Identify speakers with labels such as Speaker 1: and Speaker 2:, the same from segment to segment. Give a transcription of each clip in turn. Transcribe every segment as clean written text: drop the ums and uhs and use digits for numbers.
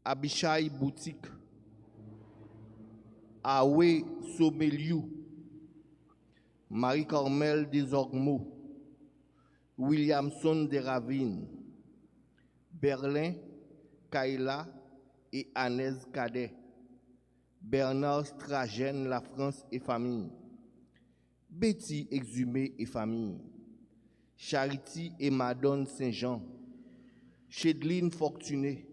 Speaker 1: Abishai Boutique, Awe Someliou, Marie-Carmel Desormeaux, Williamson de Ravine, Berlin, Kayla et Anès Cadet, Bernard Stragène, La France et famille, Betty Exhumé et famille, Charity et Madone Saint-Jean, Chédeline Fortuné,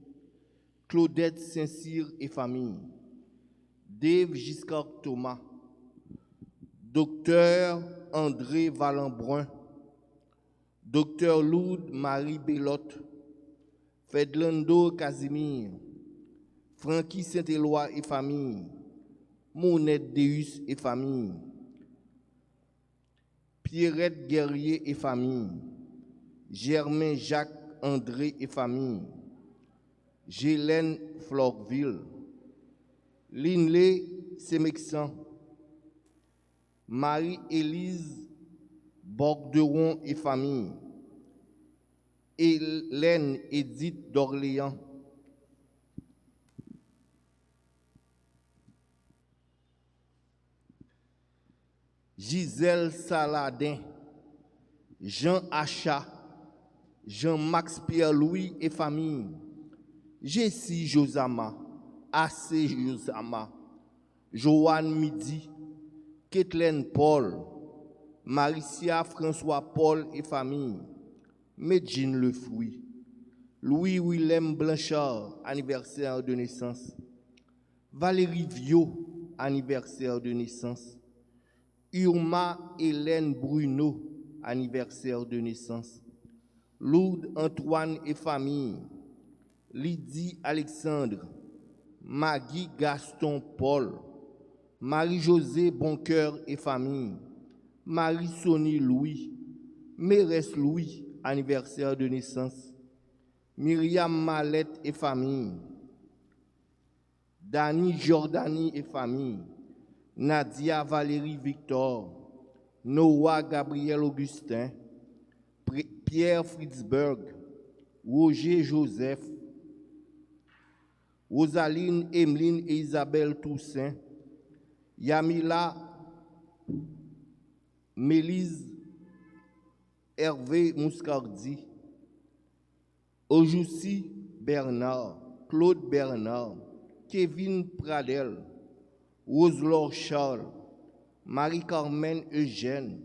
Speaker 1: Claudette Saint-Cyr et famille, Dave Giscard Thomas, Docteur André Valenbrun, Docteur Lourdes Marie Bellotte, Fedlando Casimir, Francky Saint-Éloi et famille, Monette Deus et famille, Pierrette Guerrier et famille, Germain Jacques André et famille, Gélène Florville, Linley Semexan, Marie-Élise Borderon et famille, Hélène Édith d'Orléans, Gisèle Saladin, Jean Achat, Jean-Max Pierre-Louis et famille, Jessie Josama, AC Josama, Joanne Midi, Kathleen Paul, Maricia François Paul et famille, Medjine Le Fruit, Louis-Willem Blanchard, anniversaire de naissance, Valérie Viau, anniversaire de naissance, Urma Hélène Bruno, anniversaire de naissance, Lourdes Antoine et famille, Lydie Alexandre, Maggie Gaston Paul, Marie-Josée Boncoeur et famille, Marie-Sonie Louis, Mérès Louis, anniversaire de naissance, Myriam Mallette et famille, Dani Jordani et famille, Nadia Valérie Victor, Noah Gabriel Augustin, Pierre Fritzberg, Roger Joseph, Rosaline Emeline et Isabelle Toussaint, Yamila Mélise Hervé Mouscardi, Ojoussi Bernard, Claude Bernard, Kevin Pradel, Roselore Charles, Marie-Carmen Eugène,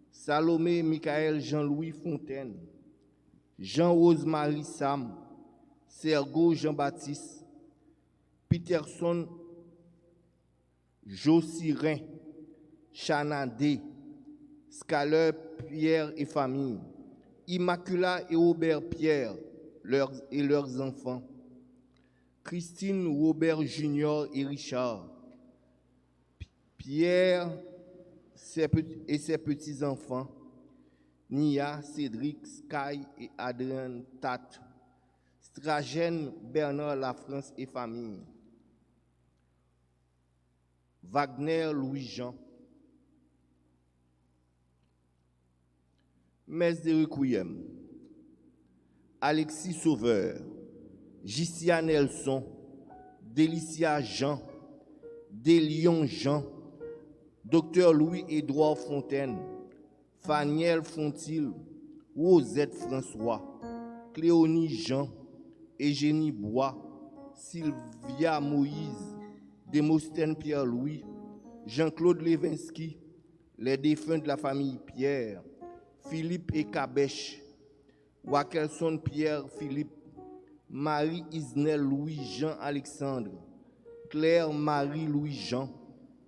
Speaker 1: Salomé Michael Jean-Louis Fontaine, Jean-Rose-Marie Sam, Sergo Jean-Baptiste, Peterson Jossirin, Chanadé, Scaler Pierre et famille, Immacula et Robert Pierre et leurs enfants, Christine Robert Junior et Richard, Pierre et ses petits-enfants, Nia, Cédric, Sky et Adrien Tat, Stragène Bernard La France et famille, Wagner Louis-Jean, Messe de Requiem, Alexis Sauveur, Gissia Nelson, Délicia Jean, Délion Jean, Docteur Louis-Édouard Fontaine, Faniel Fontil, Rosette François, Cléonie Jean, Eugénie Bois, Sylvia Moïse, Démosthène Pierre-Louis, Jean-Claude Levinsky, les défunts de la famille Pierre, Philippe et Kabèche, Wakelson Pierre Philippe, Marie Isnel Louis Jean Alexandre, Claire Marie Louis Jean,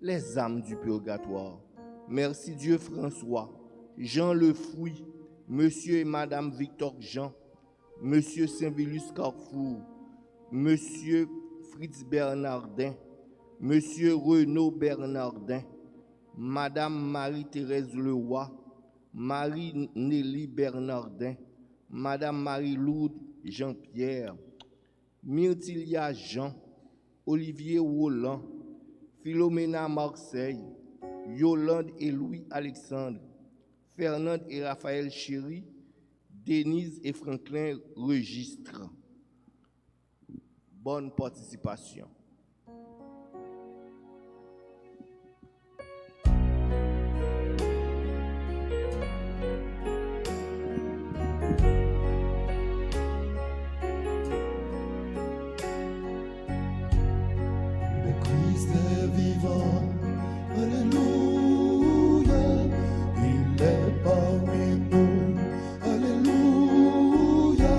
Speaker 1: les âmes du purgatoire. Merci Dieu François, Jean Le Fruit, Monsieur et Madame Victor Jean, Monsieur Saint-Villus Carrefour, Monsieur Fritz Bernardin, Monsieur Renaud Bernardin, Madame Marie-Thérèse Leroy, Marie-Nelly Bernardin, Madame Marie-Lourdes Jean-Pierre, Myrtilia Jean, Olivier Roland, Philomena Marseille, Yolande et Louis-Alexandre, Fernande et Raphaël Chéry, Denise et Franklin Registre. Bonne participation.
Speaker 2: Le Christ est vivant, alléluia, il est parmi nous, alléluia,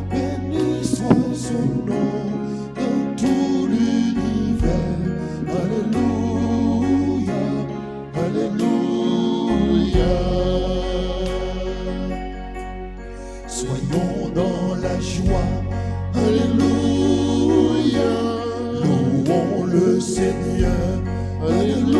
Speaker 2: béni soit son nom dans tout l'univers, alléluia, alléluia. Soyons dans la joie, alléluia. Louons le Seigneur, alléluia.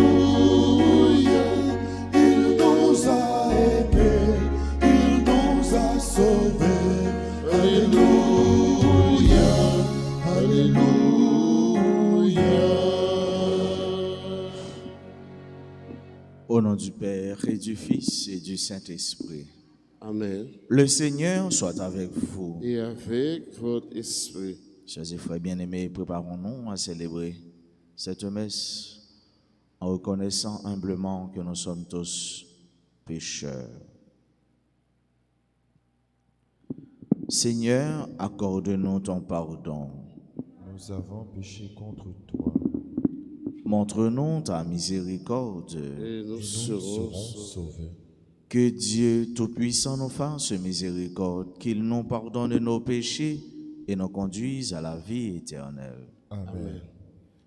Speaker 2: Il nous a aimés, il nous a sauvés, alléluia, alléluia.
Speaker 3: Au nom du Père et du Fils et du Saint-Esprit.
Speaker 4: Amen.
Speaker 3: Le Seigneur soit avec vous.
Speaker 4: Et avec votre esprit.
Speaker 3: Chers et frères bien-aimés, préparons-nous à célébrer cette messe en reconnaissant humblement que nous sommes tous pécheurs. Seigneur, accorde-nous ton pardon.
Speaker 2: Nous avons péché contre toi.
Speaker 3: Montre-nous ta miséricorde.
Speaker 4: Et nous
Speaker 2: Nous
Speaker 4: serons
Speaker 2: serons sauvés.
Speaker 3: Que Dieu Tout-Puissant nous fasse miséricorde, qu'il nous pardonne nos péchés et nous conduise à la vie éternelle.
Speaker 2: Amen.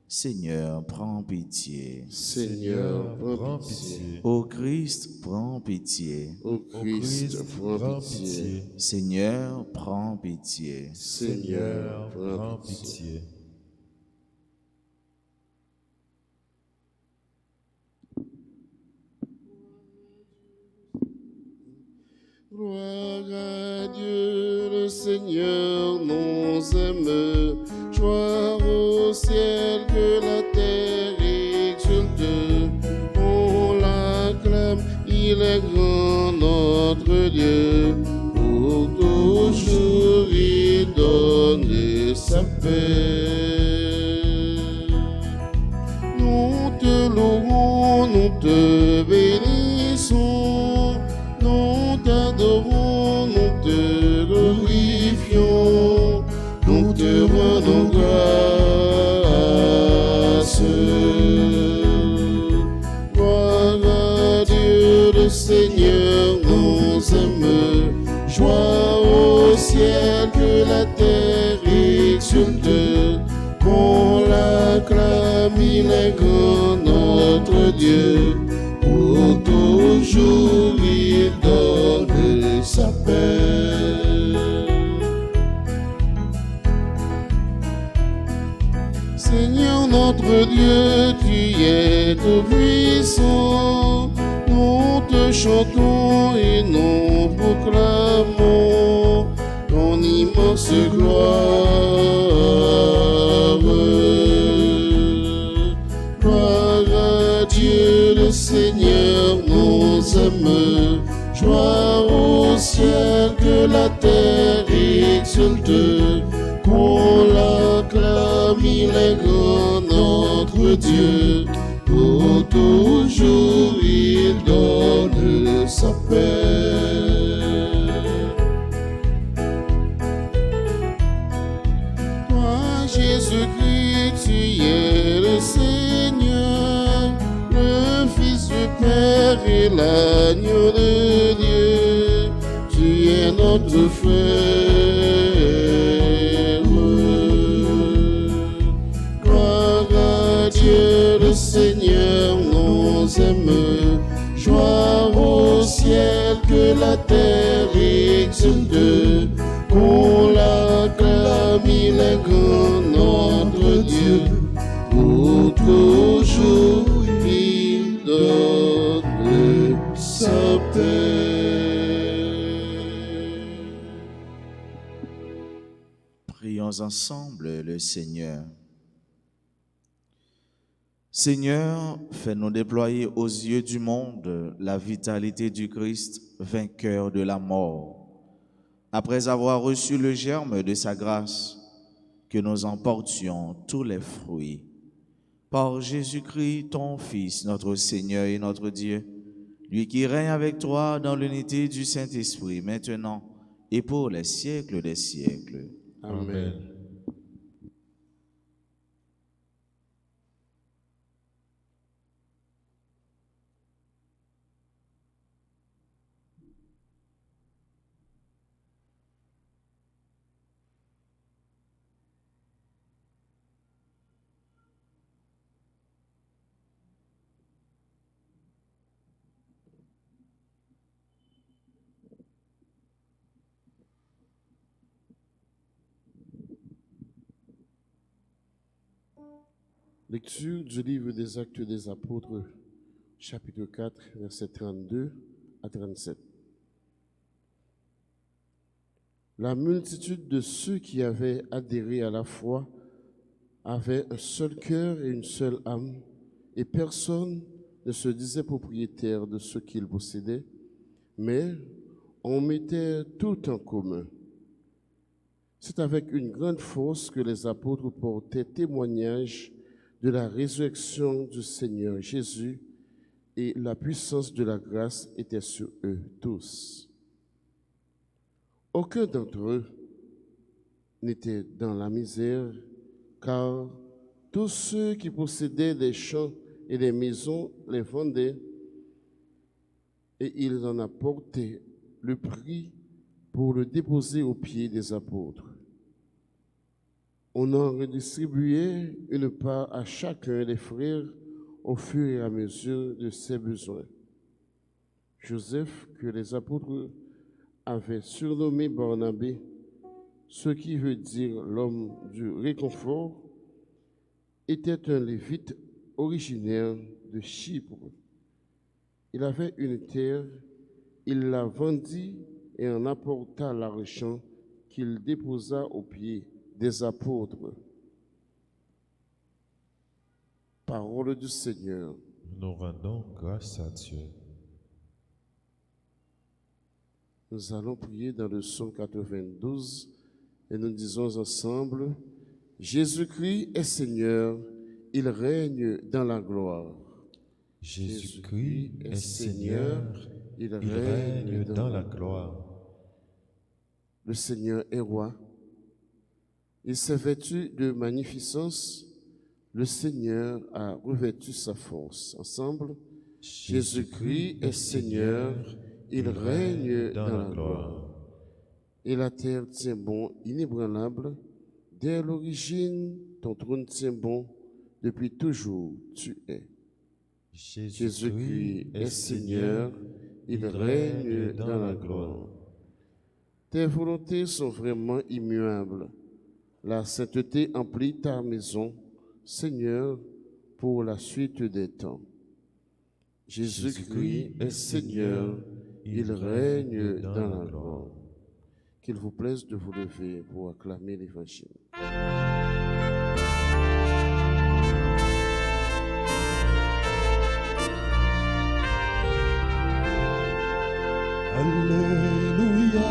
Speaker 3: Seigneur, prends pitié.
Speaker 4: Seigneur, prends pitié.
Speaker 3: Ô Christ, prends pitié.
Speaker 4: Ô Christ, prends pitié.
Speaker 3: Seigneur, prends pitié.
Speaker 4: Seigneur,
Speaker 2: prends
Speaker 4: prends pitié.
Speaker 2: pitié.
Speaker 4: Gloire à Dieu, le Seigneur nous aime. Joie au ciel que la terre exulte. On l'acclame, il est grand notre Dieu. Pour toujours il donne sa paix. Nous te louons, nous te bénissons. Nous t'adorons, nous te glorifions, nous te rendons grâce. Gloire à Dieu, le Seigneur nous aime. Joie au ciel que la terre exulte. Qu'on l'acclame, il est grand notre Dieu. Pour toujours il donne sa paix. Seigneur notre Dieu, tu es tout puissant. Nous te chantons et nous proclamons ton immense gloire. Gloire à Dieu, le Seigneur nous aime. Joie au ciel que la terre exulte. Qu'on l'acclame, il est grand notre Dieu. Pour toujours il donne sa paix. Toi, Jésus-Christ, tu es le Seigneur, le Fils du Père et l'agneau de Dieu. Tu es notre frère. Gloire à Dieu, le Seigneur nous aime. Joie au ciel que la terre exulte. Qu'on l'acclame, il est grand notre Dieu. Pour toujours il donne sa paix.
Speaker 3: Prions ensemble le Seigneur. Seigneur, fais-nous déployer aux yeux du monde la vitalité du Christ, vainqueur de la mort. Après avoir reçu le germe de sa grâce, que nous en portions tous les fruits. Par Jésus-Christ, ton Fils, notre Seigneur et notre Dieu, lui qui règne avec toi dans l'unité du Saint-Esprit, maintenant et pour les siècles des siècles.
Speaker 4: Amen. Lecture du livre des Actes des Apôtres, chapitre 4, versets 32 à 37. La multitude de ceux qui avaient adhéré à la foi avait un seul cœur et une seule âme, et personne ne se disait propriétaire de ce qu'il possédait, mais on mettait tout en commun. C'est avec une grande force que les apôtres portaient témoignage de la résurrection du Seigneur Jésus, et la puissance de la grâce était sur eux tous. Aucun d'entre eux n'était dans la misère, car tous ceux qui possédaient des champs et des maisons les vendaient, et ils en apportaient le prix pour le déposer aux pieds des apôtres. On en redistribuait une part à chacun des frères au fur et à mesure de ses besoins. Joseph, que les apôtres avaient surnommé Barnabé, ce qui veut dire l'homme du réconfort, était un lévite originaire de Chypre. Il avait une terre, il la vendit et en apporta l'argent qu'il déposa aux pieds des apôtres. Parole du Seigneur.
Speaker 5: Nous rendons grâce à Dieu.
Speaker 4: Nous allons prier dans le psaume 92 et nous disons ensemble: Jésus-Christ est Seigneur, il règne dans la gloire.
Speaker 5: Jésus-Christ est Seigneur, il règne dans la gloire.
Speaker 4: Le Seigneur est roi. Il s'est vêtu de magnificence. Le Seigneur a revêtu sa force. Ensemble, Jésus-Christ est Seigneur, il règne dans la gloire. Et la terre tient bon, inébranlable. Dès l'origine, ton trône tient bon. Depuis toujours, tu es. Jésus-Christ est Seigneur, il règne dans la gloire. Tes volontés sont vraiment immuables. La sainteté emplit ta maison, Seigneur, pour la suite des temps. Jésus-Christ est Seigneur, il règne dans la gloire. Qu'il vous plaise de vous lever pour acclamer l'Évangile.
Speaker 2: Alléluia,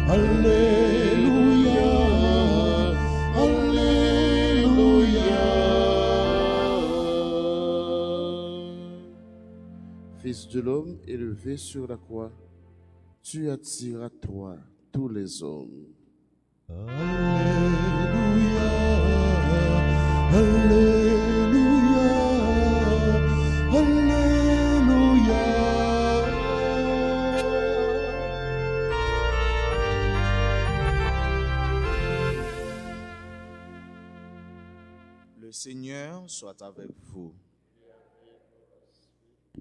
Speaker 2: Alléluia, Alléluia.
Speaker 4: Fils de l'homme élevé sur la croix, tu attires à toi tous les hommes.
Speaker 2: Alléluia, Alléluia, Alléluia.
Speaker 3: Le Seigneur soit avec vous.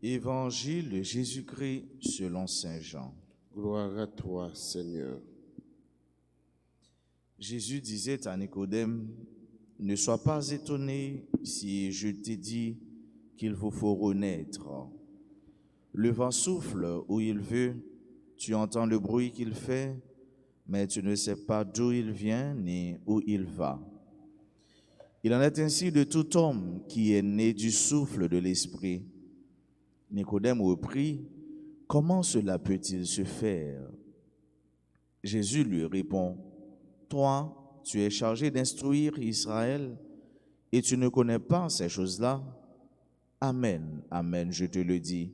Speaker 3: Évangile de Jésus-Christ selon saint Jean.
Speaker 4: Gloire à toi, Seigneur.
Speaker 3: Jésus disait à Nicodème, « Ne sois pas étonné si je t'ai dit qu'il vous faut renaître. Le vent souffle où il veut, tu entends le bruit qu'il fait, mais tu ne sais pas d'où il vient ni où il va. Il en est ainsi de tout homme qui est né du souffle de l'Esprit. » Nicodème reprit, « Comment cela peut-il se faire ?» Jésus lui répond, « Toi, tu es chargé d'instruire Israël et tu ne connais pas ces choses-là? Amen, amen, je te le dis.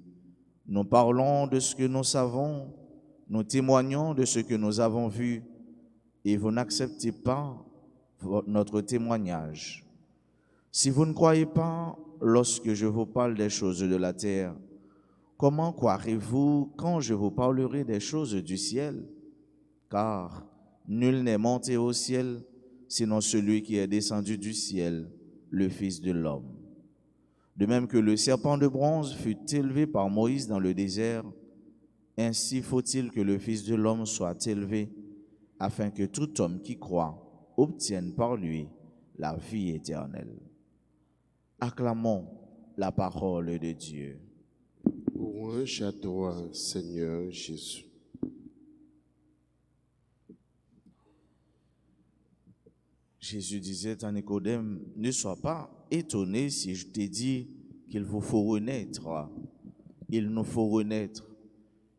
Speaker 3: Nous parlons de ce que nous savons, nous témoignons de ce que nous avons vu, et vous n'acceptez pas notre témoignage. Si vous ne croyez pas lorsque je vous parle des choses de la terre, comment croirez-vous quand je vous parlerai des choses du ciel? Car nul n'est monté au ciel, sinon celui qui est descendu du ciel, le Fils de l'homme. De même que le serpent de bronze fut élevé par Moïse dans le désert, ainsi faut-il que le Fils de l'homme soit élevé, afin que tout homme qui croit obtienne par lui la vie éternelle. Acclamons la parole de Dieu.
Speaker 4: Louange à toi, Seigneur Jésus.
Speaker 3: Jésus disait à Nicodème, ne sois pas étonné si je t'ai dit qu'il vous faut renaître. Il nous faut renaître.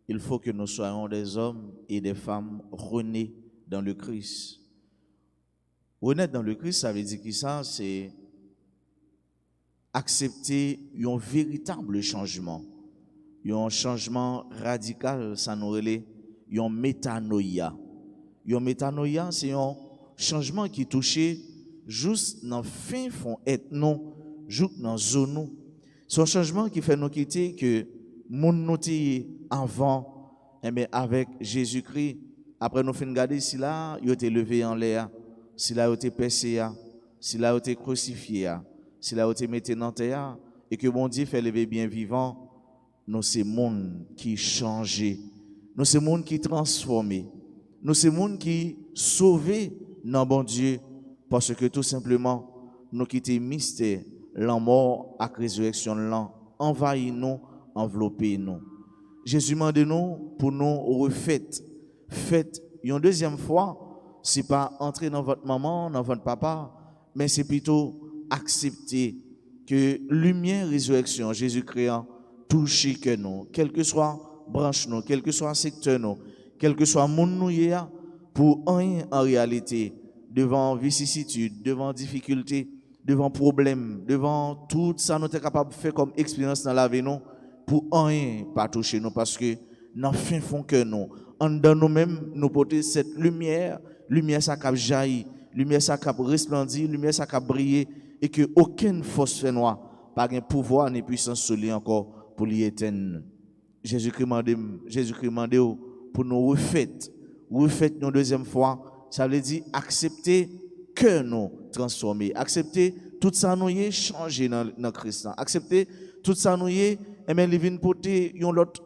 Speaker 3: Il faut que nous soyons des hommes et des femmes renés dans le Christ. Renaître dans le Christ, ça veut dire que ça, c'est accepter un véritable changement. Un changement radical, ça nous relève, un métanoïa. Un métanoïa, c'est un changement qui touchait juste dans le fin fond être non, juste dans la zone. C'est un changement qui fait nous quitter que mon nous avant, avec Jésus-Christ, après nous fin regarder si là, il a été levé en l'air, si là, il a été percé, si là, il a été crucifié, si là, il a été mis dans terre, et que bon Dieu fait lever bien vivant, nous c'est monde qui changé, nous c'est monde qui transformé, nous c'est monde qui sauvé dans bon Dieu, parce que tout simplement, nous quitter mystère, la mort à résurrection, envahit nous, enveloppé nous. Jésus m'a demandé nous pour nous refaire. Faites une deuxième fois, c'est pas entrer dans votre maman, dans votre papa, mais c'est plutôt accepter que lumière, résurrection, Jésus-Christ touche que nous, quel que soit branche nous, quel que soit secteur nous, quel que soit monde nous pour rien en réalité, devant vicissitude, devant difficulté, devant problème, devant tout ça nous sommes capables de faire comme expérience dans la vie nous, pour rien pas toucher nous, parce que dans le fin fond que nous, en dedans nous-mêmes, nous porter cette lumière, lumière ça cap jaillit, lumière ça cap resplendir, lumière ça cap briller, et que aucune force fait noire, pas un pouvoir ni puissance sur lui encore pour l'y éteindre. Jésus-Christ m'a dit pour nous refaire une deuxième fois, ça veut dire accepter que nous transformer, accepter tout ça nous y changer dans Christ, accepter tout ça nous y les vins porter un autre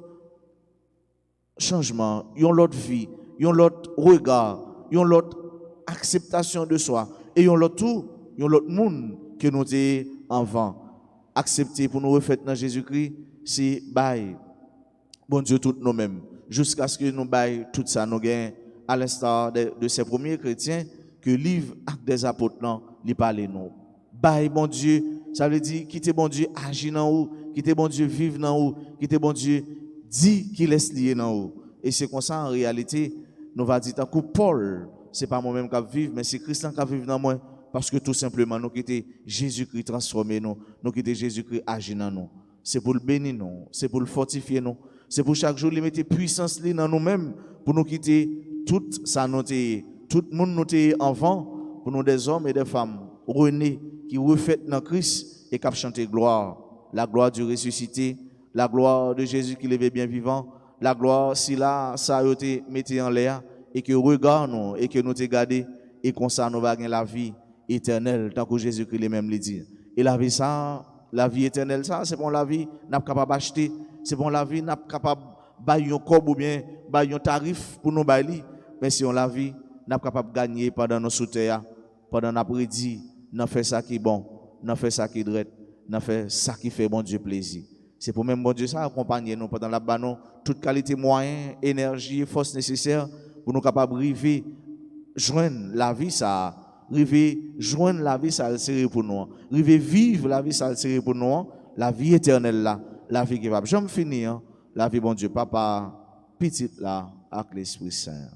Speaker 3: changement, une autre vie, une autre regard, une autre acceptation de soi et une autre tout, une autre monde que nous étions avant. Accepter pour nous refaire dans Jésus-Christ, c'est bail bon Dieu tout nous-mêmes jusqu'à ce que nous bail tout ça nous gagne à l'instar de ces premiers chrétiens que livre Actes des apôtres li parler nous. Bail bon Dieu, ça veut dire quitter bon Dieu agir dans vous, quitter bon Dieu vivre dans vous, quitter bon Dieu dit qu'il laisse lier dans vous. Et c'est comme ça en réalité, nous va dire tant que Paul, c'est pas moi-même qui vivre, mais c'est Christ qui vivre dans moi parce que tout simplement nous quitter Jésus-Christ transformer nous quitter Jésus-Christ agir dans nous. C'est pour le bénir nous, c'est pour le fortifier nous, c'est pour chaque jour lui mettre puissance dans nous-mêmes pour nous quitter tout ça nous tout le monde nous enfant pour nous des hommes et des femmes renés qui refait dans Christ et qui chanter gloire, la gloire du ressuscité, la gloire de Jésus qui levait bien vivant, la gloire si là ça a été mis en l'air et que regarde nous et que nous te garder et comme ça nous va gagner la vie éternelle tant que Jésus-Christ lui-même le dit. Et la vie ça, la vie éternelle ça, c'est pour la vie n'a pas capable acheter, c'est pour la vie n'a pas capable bailler un corps ou bien bailler un tarif pour nous bailler, mais si on la vie n'a pas capable gagner pendant nos sous-terre, pendant l'après-midi, n'a fait ça qui est bon, n'a fait ça qui est droit, n'a fait ça qui fait bon Dieu plaisir. C'est pour même bon Dieu ça accompagner nous pendant la banon toute qualité moyens, énergie, force nécessaire pour nous capables arriver joindre la vie ça, arriver joindre la vie ça c'est pour nous, arriver vivre la vie ça c'est pour nous, la vie éternelle là, la vie qui va jamais finir, la vie bon Dieu papa petite là avec l'Esprit Saint.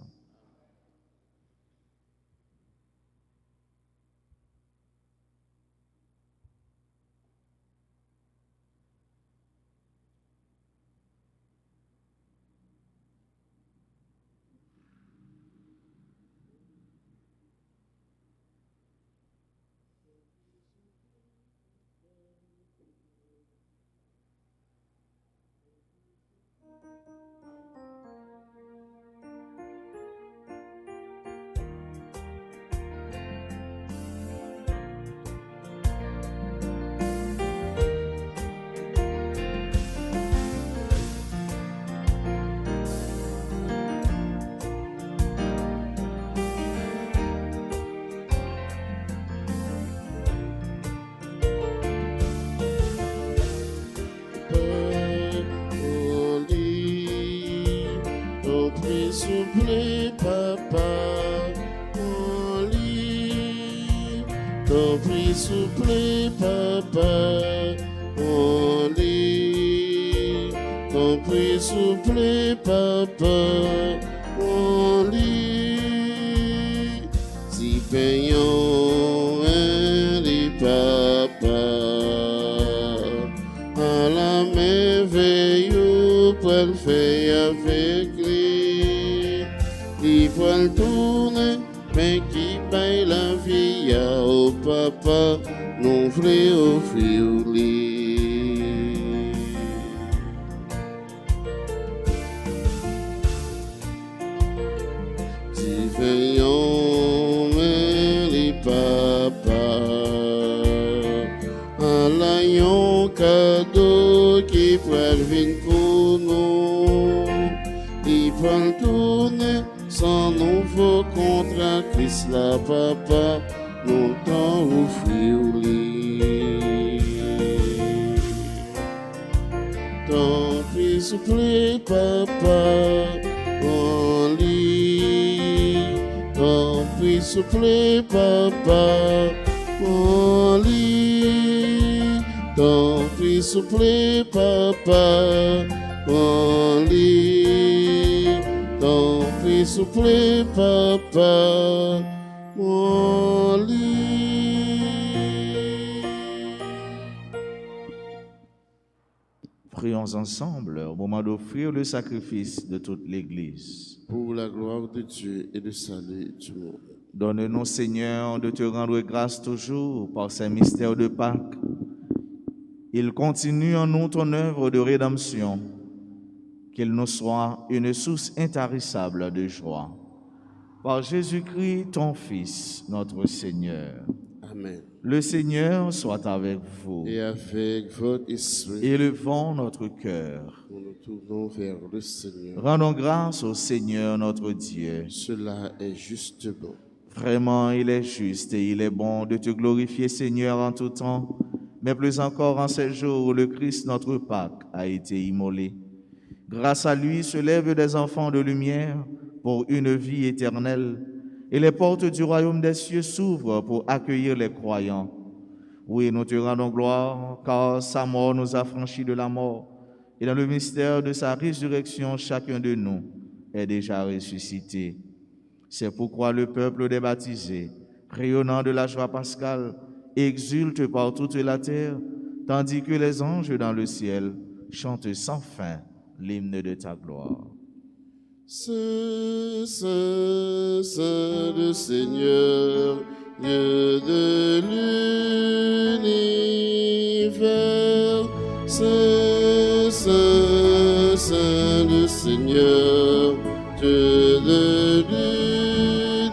Speaker 4: ton prix souple, papa, mon lit. Ton prix souple, papa, mon lit. Si payons les papa, à la merveille, pour le faire avec lui. Il faut le tourner, mais qui paye la vie au papa, non voulons offrir lui. Si veillons les papa, à la yon cadeau qui peut venir pour nous. Il faut le tourner sans nouveau contrat, Christ la papa, nous t'en offrir lui. Ton prix souple, papa, mon lit. Ton prix souple, papa, mon lit. Ton prix souple, papa, mon lit. Ton prix souple, papa, mon lit.
Speaker 3: Prions ensemble au moment d'offrir le sacrifice de toute l'Église.
Speaker 4: Pour la gloire de Dieu et le salut du monde.
Speaker 3: Donne-nous, Seigneur, de te rendre grâce toujours par ces mystères de Pâques. Il continue en nous ton œuvre de rédemption, qu'il nous soit une source intarissable de joie. Par Jésus-Christ, ton Fils, notre Seigneur.
Speaker 4: Amen.
Speaker 3: Le Seigneur soit avec vous.
Speaker 4: Et avec votre esprit,
Speaker 3: Élevons notre cœur.
Speaker 4: nous nous tournons vers le Seigneur.
Speaker 3: Rendons grâce au Seigneur notre Dieu.
Speaker 4: Cela est juste bon.
Speaker 3: Vraiment, il est juste et il est bon de te glorifier, Seigneur, en tout temps, mais plus encore en ces jours où le Christ, notre Pâque, a été immolé. Grâce à lui se lèvent des enfants de lumière pour une vie éternelle, et les portes du royaume des cieux s'ouvrent pour accueillir les croyants. Oui, nous te rendons gloire, car sa mort nous a franchis de la mort, et dans le mystère de sa résurrection, chacun de nous est déjà ressuscité. C'est pourquoi le peuple des baptisés, rayonnant de la joie pascale, exulte par toute la terre, tandis que les anges dans le ciel chantent sans fin l'hymne de ta gloire.
Speaker 4: Saint, Saint, Saint le Seigneur, Dieu de l'univers. Saint, Saint, Saint le Seigneur, Dieu de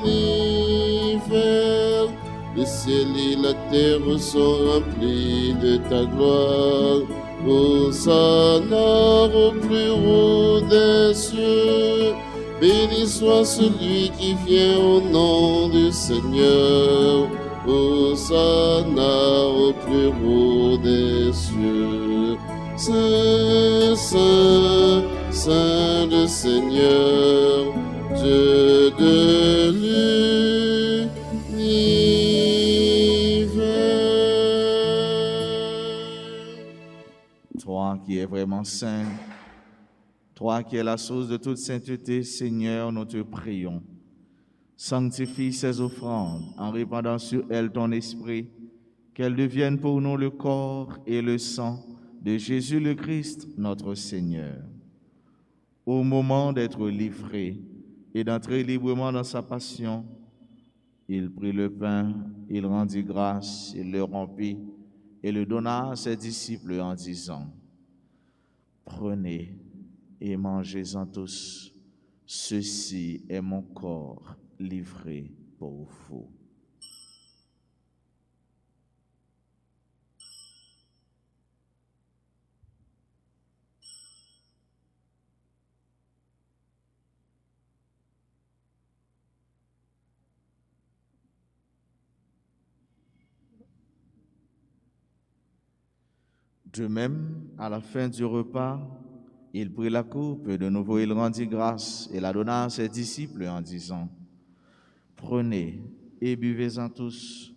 Speaker 4: l'univers. Le ciel et la terre sont remplis de ta gloire. Hosanna au plus haut des cieux. Béni soit celui qui vient au nom du Seigneur. Hosanna au plus haut des cieux. Saint, Saint, Saint le Seigneur, Dieu de l'univers.
Speaker 3: Toi qui es vraiment saint, toi qui es la source de toute sainteté, Seigneur, nous te prions. Sanctifie ces offrandes en répandant sur elles ton esprit, qu'elles deviennent pour nous le corps et le sang de Jésus le Christ, notre Seigneur. Au moment d'être livré et d'entrer librement dans sa passion, il prit le pain, il rendit grâce, il le rompit et le donna à ses disciples en disant: Prenez et mangez-en tous, ceci est mon corps livré pour vous. De même, à la fin du repas, il prit la coupe, de nouveau il rendit grâce et la donna à ses disciples en disant: Prenez et buvez-en tous,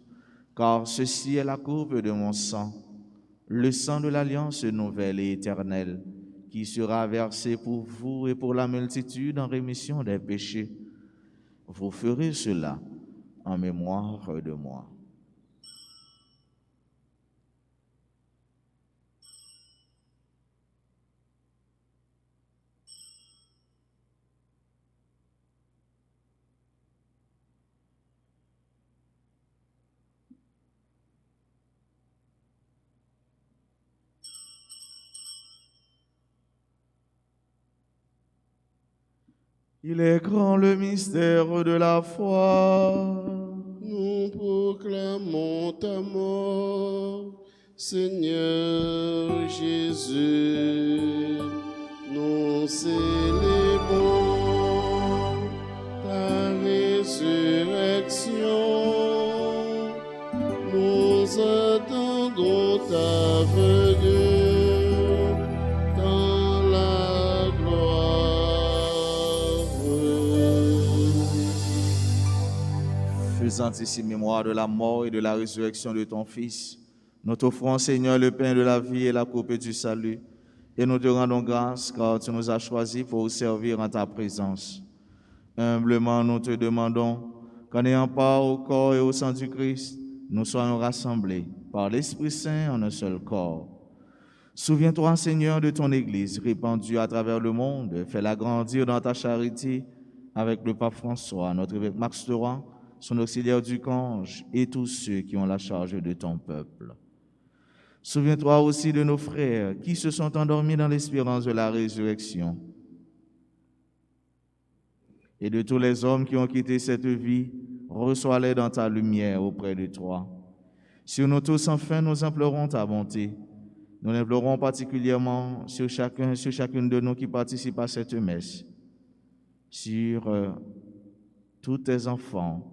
Speaker 3: car ceci est la coupe de mon sang, le sang de l'alliance nouvelle et éternelle, qui sera versé pour vous et pour la multitude en rémission des péchés. Vous ferez cela en mémoire de moi. Il est grand le mystère de la foi.
Speaker 4: Nous proclamons ta mort, Seigneur Jésus. Nous célébrons ta résurrection. Nous attendons ta venue dans la gloire.
Speaker 3: Faisant ici mémoire de la mort et de la résurrection de ton Fils, nous t'offrons, Seigneur, le pain de la vie et la coupe du salut, et nous te rendons grâce car tu nous as choisis pour servir en ta présence. Humblement, nous te demandons qu'en ayant part au corps et au sang du Christ, nous soyons rassemblés par l'Esprit Saint en un seul corps. Souviens-toi, Seigneur, de ton Église répandue à travers le monde. Fais-la grandir dans ta charité avec le pape François, notre évêque Max de Rouen, son auxiliaire du Cange et tous ceux qui ont la charge de ton peuple. Souviens-toi aussi de nos frères qui se sont endormis dans l'espérance de la résurrection et de tous les hommes qui ont quitté cette vie. Reçois-les dans ta lumière auprès de toi. Sur nous tous, enfin, nous implorons ta bonté. Nous implorons particulièrement sur chacune de nous qui participe à cette messe, sur tous tes enfants,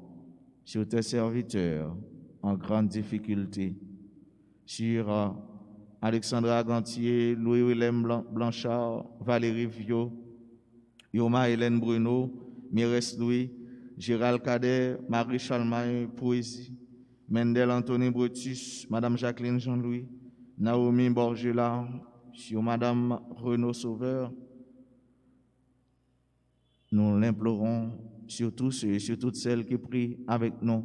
Speaker 3: sur tes serviteurs en grande difficulté, sur Alexandra Gantier, Louis-Willem Blanchard, Valérie Viau, Yoma Hélène Bruno, Mires Louis, Gérald Cadet, Marie Chalmaille Poésie, Mendel Anthony Brutus, Madame Jacqueline Jean-Louis, Naomi Borgela, sur Madame Renaud Sauveur. Nous l'implorons sur tous ceux et sur toutes celles qui prient avec nous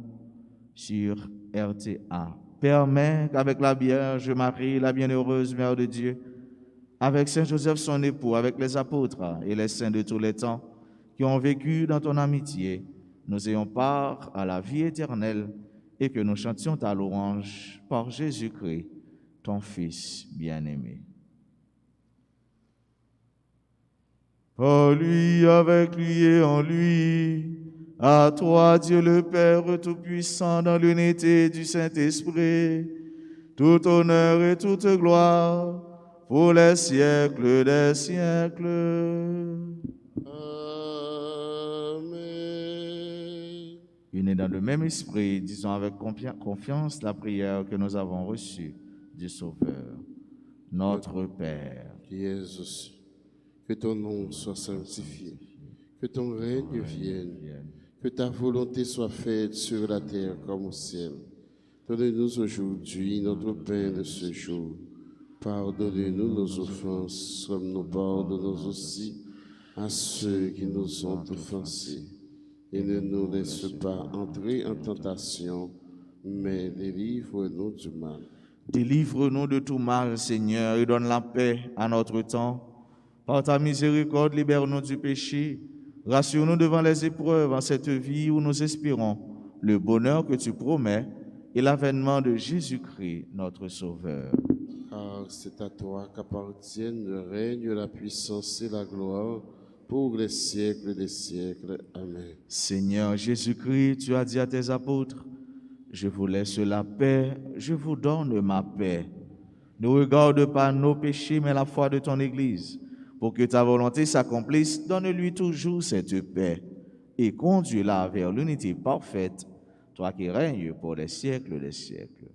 Speaker 3: sur RTA. Permets qu'avec la Vierge Marie, la bienheureuse Mère de Dieu, avec Saint Joseph son époux, avec les apôtres et les saints de tous les temps qui ont vécu dans ton amitié, nous ayons part à la vie éternelle et que nous chantions ta louange par Jésus-Christ, ton Fils bien-aimé. Par lui, avec lui et en lui, à toi, Dieu le Père Tout-Puissant, dans l'unité du Saint-Esprit, tout honneur et toute gloire pour les siècles des siècles.
Speaker 4: Amen.
Speaker 3: Unis dans le même esprit, disons avec confiance la prière que nous avons reçue du Sauveur. Notre Père,
Speaker 4: Qui es aux cieux, que ton nom soit sanctifié, que ton règne vienne, que ta volonté soit faite sur la terre comme au ciel. Donne-nous aujourd'hui notre pain de ce jour. Pardonnez-nous nos offenses, comme nous pardonnons aussi à ceux qui nous ont offensés. Et ne nous laisse pas entrer en tentation, mais délivre-nous du mal.
Speaker 3: délivre-nous de tout mal, Seigneur, et donne la paix à notre temps. Par ta miséricorde, libère-nous du péché. Rassure-nous devant les épreuves en cette vie où nous espérons le bonheur que tu promets et l'avènement de Jésus-Christ, notre Sauveur.
Speaker 4: Car c'est à toi qu'appartiennent le règne, la puissance et la gloire pour les siècles des siècles. Amen.
Speaker 3: Seigneur Jésus-Christ, tu as dit à tes apôtres, je vous laisse la paix, je vous donne ma paix. Ne regarde pas nos péchés, mais la foi de ton Église. Pour que ta volonté s'accomplisse, donne-lui toujours cette paix et conduis-la vers l'unité parfaite, toi qui règnes pour les siècles des siècles.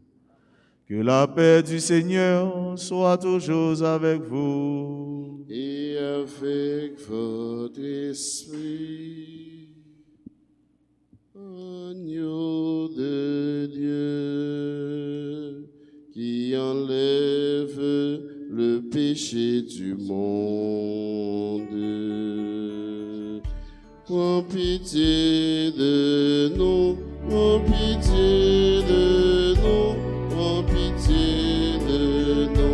Speaker 3: Que la paix du Seigneur soit toujours avec vous.
Speaker 4: Et avec votre esprit, agneau de Dieu. péchés du monde. Prends pitié de nous, prends pitié de nous, prends pitié de nous.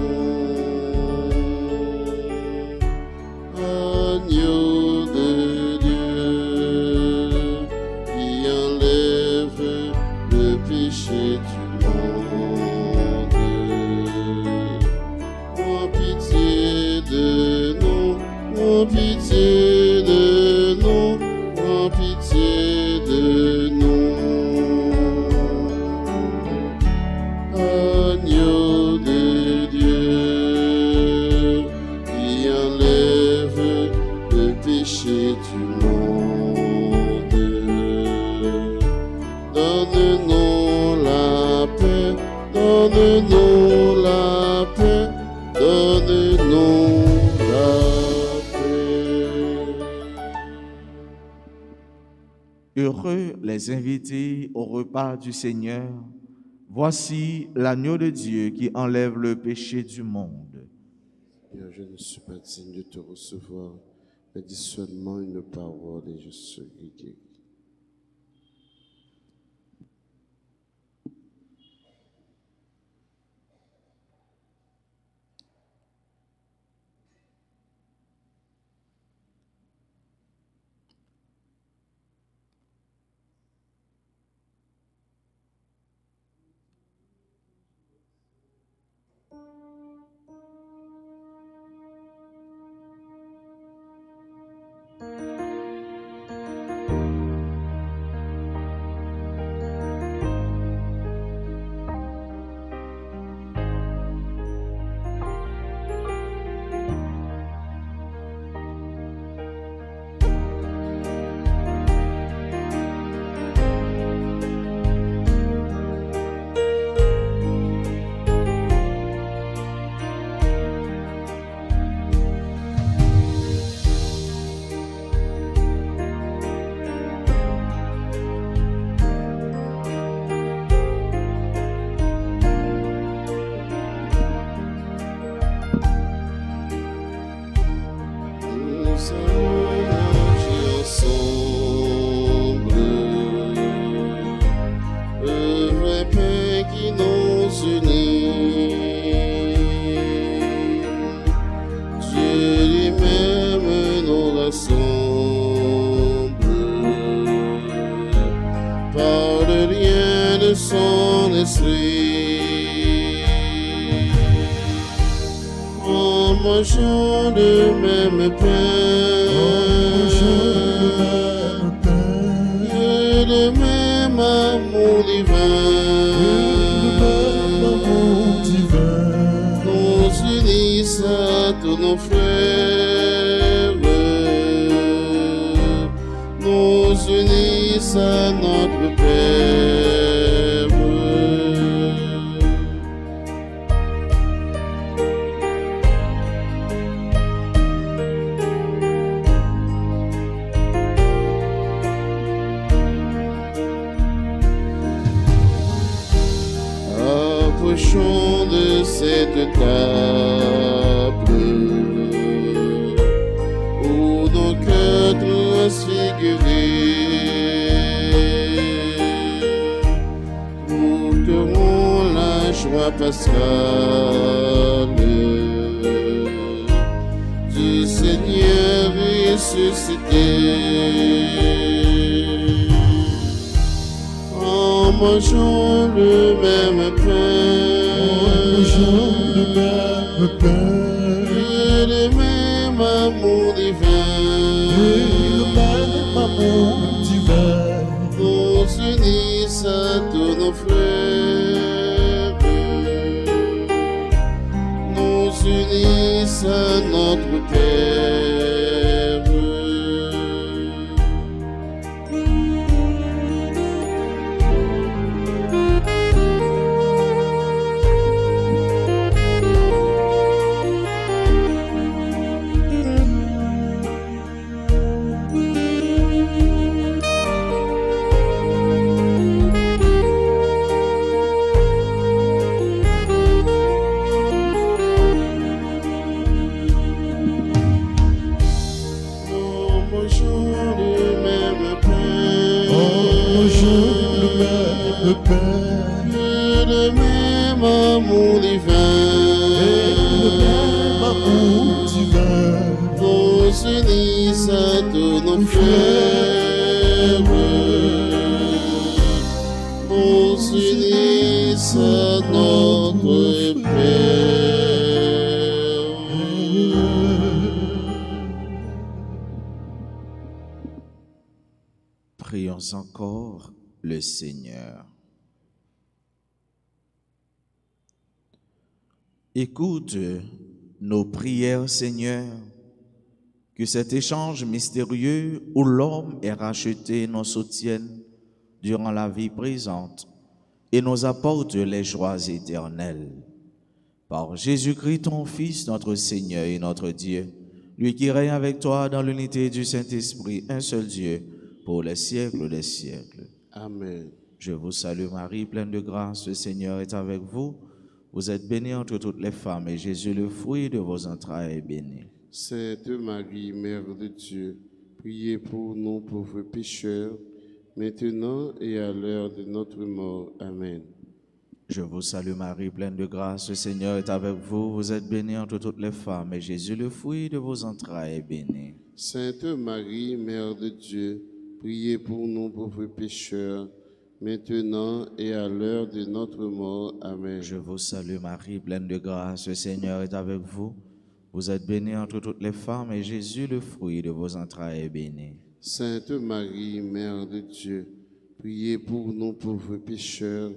Speaker 4: Agneau de Dieu, qui enlève le péché du monde. Prends pitié de nous, prends pitié de nous, prends pitié de nous. Agneau de Dieu, qui enlève le péché du monde. Donne-nous la paix, donne-nous la paix, donne-nous la paix.
Speaker 3: Heureux les invités au repas du Seigneur. Voici l'agneau de Dieu qui enlève le péché du monde.
Speaker 4: Seigneur, je ne suis pas digne de te recevoir, mais dis seulement une parole et je serai guéri. Nous allons manger ensemble le vrai pain qui nous unit. Dieu lui-même nous rassemble par le lien de son esprit. En mangeant le même pain, et le même amour divin, nous unissent à tous nos frères, nous unissent à notre Père. Approchons de cette table où nos cœurs transfigurés goûteront la joie pascale du Seigneur ressuscité. En mangeant le même pain, et le même amour divin, nous unissent à tous nos frères, nous unissent à notre Père.
Speaker 2: divin,
Speaker 4: que le même amour
Speaker 2: et le même
Speaker 4: divin
Speaker 2: amour divin
Speaker 4: nous unisse à tous nos frères, nous unisse à notre Père.
Speaker 3: Prions encore le Seigneur. Écoute nos prières, Seigneur, que cet échange mystérieux où l'homme est racheté nous soutienne durant la vie présente et nous apporte les joies éternelles. Par Jésus-Christ, ton Fils, notre Seigneur et notre Dieu, lui qui règne avec toi dans l'unité du Saint-Esprit, un seul Dieu, pour les siècles des siècles.
Speaker 4: Amen.
Speaker 3: Je vous salue Marie, pleine de grâce, le Seigneur est avec vous. Vous êtes bénie entre toutes les femmes, et Jésus, le fruit de vos entrailles, est béni.
Speaker 4: Sainte Marie, Mère de Dieu, priez pour nous pauvres pécheurs, maintenant et à l'heure de notre mort. Amen.
Speaker 3: Je vous salue Marie, pleine de grâce, le Seigneur est avec vous. Vous êtes bénie entre toutes les femmes, et Jésus, le fruit de vos entrailles, est béni.
Speaker 4: Sainte Marie, Mère de Dieu, priez pour nous pauvres pécheurs, maintenant et à l'heure de notre mort. Amen.
Speaker 3: Je vous salue Marie, pleine de grâce, le Seigneur est avec vous. Vous êtes bénie entre toutes les femmes, et Jésus, le fruit de vos entrailles, est béni.
Speaker 4: Sainte Marie, Mère de Dieu, priez pour nous pauvres pécheurs,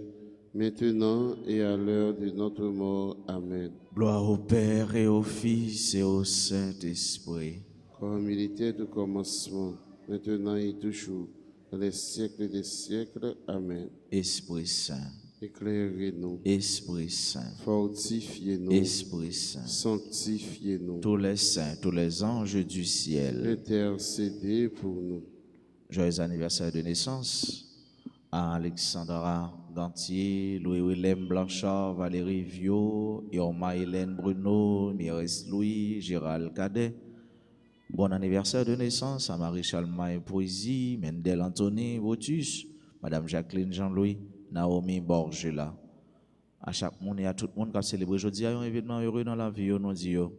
Speaker 4: maintenant et à l'heure de notre mort. Amen.
Speaker 3: Gloire au Père et au Fils et au Saint-Esprit.
Speaker 4: Comme il était au commencement, maintenant et toujours, dans les siècles des siècles. Amen.
Speaker 3: Esprit Saint,
Speaker 4: Éclairez-nous,
Speaker 3: Esprit Saint,
Speaker 4: fortifiez-nous,
Speaker 3: Esprit Saint,
Speaker 4: sanctifiez-nous,
Speaker 3: tous les saints, tous les anges du ciel.
Speaker 4: intercédez pour nous.
Speaker 3: Joyeux anniversaire de naissance à Alexandra Gantier, Louis-Willem Blanchard, Valérie Viau, Yorma Hélène Bruno, Mireille Louis, Gérald Cadet. Bon anniversaire de naissance à Marie-Charles Maille Poésie, Mendel Anthony Votus, Madame Jacqueline Jean-Louis, Naomi Borgela. À chaque monde et à tout le monde qui a célébré aujourd'hui un événement heureux dans la vie, nous disons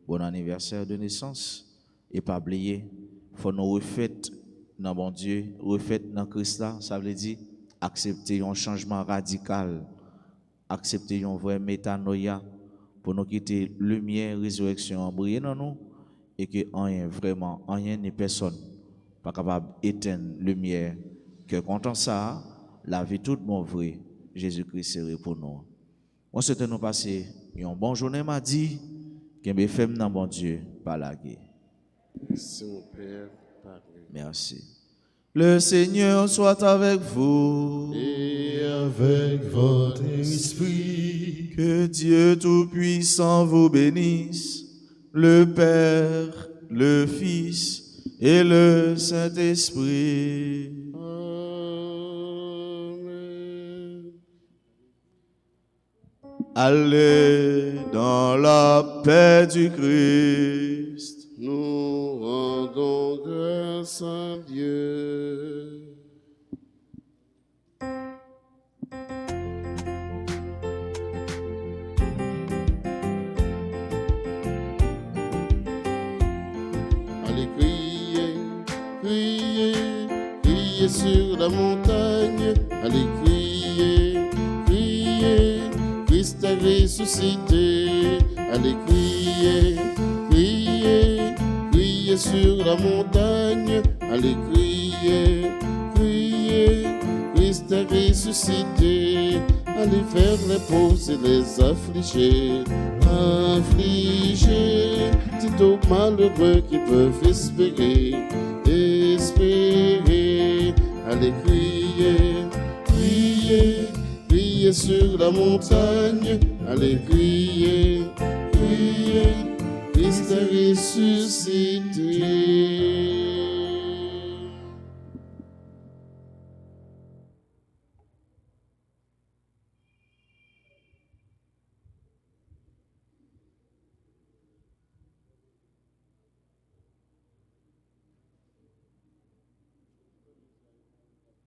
Speaker 3: bon anniversaire de naissance. Et pas oublier, il faut nous refaire dans bon Dieu, refaire dans Christ là, ça veut dire accepter un changement radical, accepter un vrai métanoïa pour nous quitter lumière, résurrection, briller dans nous. Et que rien, vraiment, rien ni personne pas capable d'éteindre lumière. Que content ça, la vie toute mon vrai, Jésus-Christ serait pour nous. On souhaite nous passer une bonne journée mardi, qu'un BFM dans bon Dieu, par la guerre.
Speaker 4: Merci mon Père, Père.
Speaker 3: Merci. Le Seigneur soit avec vous.
Speaker 2: et avec votre esprit.
Speaker 3: Que Dieu Tout-Puissant vous bénisse, le Père, le Fils et le Saint-Esprit.
Speaker 4: Amen.
Speaker 3: Allez dans la paix du Christ.
Speaker 4: Nous rendons grâce à Dieu. Allez crier, crier, crier sur la montagne. Allez crier, crier, Christ a ressuscité. Allez crier, crier, crier sur la montagne. Allez crier, crier, Christ a ressuscité. Allez faire les pauvres et les affligés, affligés. C'est aux malheureux qui peuvent espérer, espérer. Allez crier, crier, crier sur la montagne. Allez crier, crier, Christ a ressuscité.